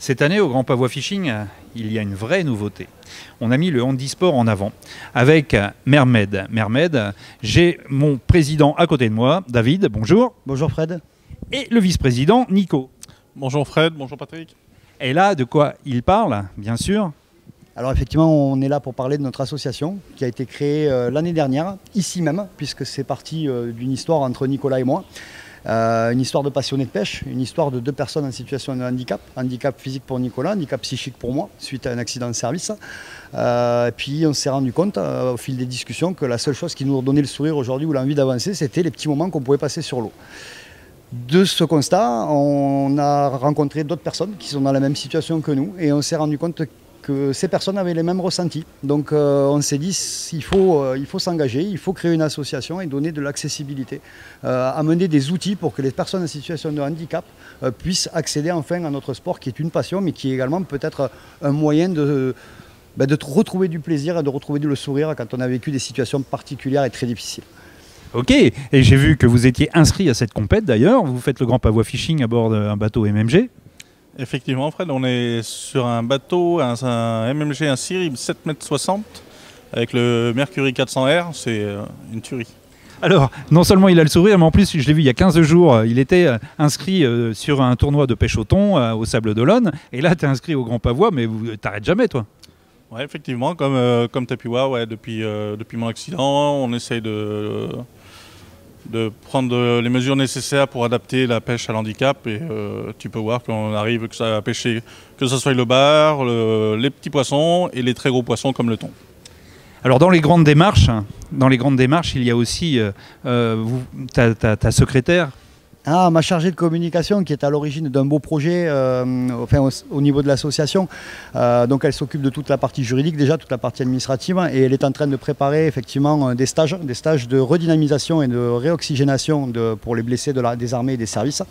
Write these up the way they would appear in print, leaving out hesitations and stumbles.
Cette année, au Grand Pavois Fishing, il y a une vraie nouveauté. On a mis le handisport en avant avec Mermed. Mermed, j'ai mon président à côté de moi, David, bonjour. Bonjour Fred. Et le vice-président, Nico. Bonjour Fred, bonjour Patrick. Et là, de quoi il parle, bien sûr? Alors effectivement, on est là pour parler de notre association qui a été créée l'année dernière, ici même, puisque c'est parti d'une histoire entre Nicolas et moi. Une histoire de passionnés de pêche, une histoire de deux personnes en situation de handicap. Handicap physique pour Nicolas, handicap psychique pour moi, suite à un accident de service. Et puis on s'est rendu compte au fil des discussions que la seule chose qui nous donnait le sourire aujourd'hui ou l'envie d'avancer, c'était les petits moments qu'on pouvait passer sur l'eau. De ce constat, on a rencontré d'autres personnes qui sont dans la même situation que nous et on s'est rendu compte que ces personnes avaient les mêmes ressentis. Donc on s'est dit il faut s'engager, il faut créer une association et donner de l'accessibilité, amener des outils pour que les personnes en situation de handicap puissent accéder enfin à notre sport qui est une passion mais qui est également peut-être un moyen de retrouver du plaisir et de retrouver le sourire quand on a vécu des situations particulières et très difficiles. Ok, et j'ai vu que vous étiez inscrit à cette compète d'ailleurs, vous faites le Grand Pavois Fishing à bord d'un bateau MMG. Effectivement Fred, on est sur un bateau, un MMG, un Sirib 7,60 m avec le Mercury 400R, c'est une tuerie. Alors, non seulement il a le sourire, mais en plus, je l'ai vu il y a 15 jours, il était inscrit sur un tournoi de pêche au thon au Sable d'Olonne, et là tu es inscrit au Grand Pavois, mais t'arrêtes jamais toi. Ouais, effectivement, comme tu as pu voir, ouais, depuis mon accident, on essaye de prendre les mesures nécessaires pour adapter la pêche à l'handicap et tu peux voir qu'on arrive à pêcher que ce soit le bar, les petits poissons et les très gros poissons comme le thon. Alors dans les grandes démarches, il y a aussi ta secrétaire. Ah, ma chargée de communication qui est à l'origine d'un beau projet au niveau de l'association. Donc elle s'occupe de toute la partie juridique déjà, toute la partie administrative et elle est en train de préparer effectivement des stages de redynamisation et de réoxygénation pour les blessés des armées et des services.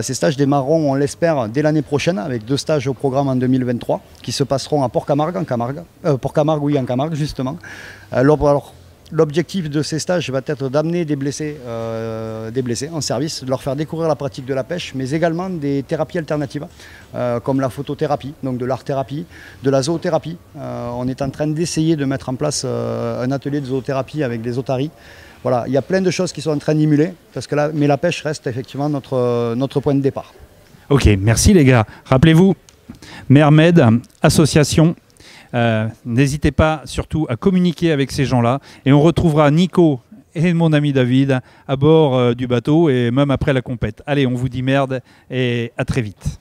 Ces stages démarreront, on l'espère, dès l'année prochaine avec 2 stages au programme en 2023 qui se passeront à Port-Camargue, en Camargue justement. L'objectif de ces stages va être d'amener des blessés en service, de leur faire découvrir la pratique de la pêche, mais également des thérapies alternatives, comme la photothérapie, donc de l'art-thérapie, de la zoothérapie. On est en train d'essayer de mettre en place un atelier de zoothérapie avec des otaries. Voilà, il y a plein de choses qui sont en train d'émuler, mais la pêche reste effectivement notre point de départ. Ok, merci les gars. Rappelez-vous, Mermed, association. N'hésitez pas surtout à communiquer avec ces gens-là et on retrouvera Nico et mon ami David à bord du bateau et même après la compète. Allez, on vous dit merde et à très vite.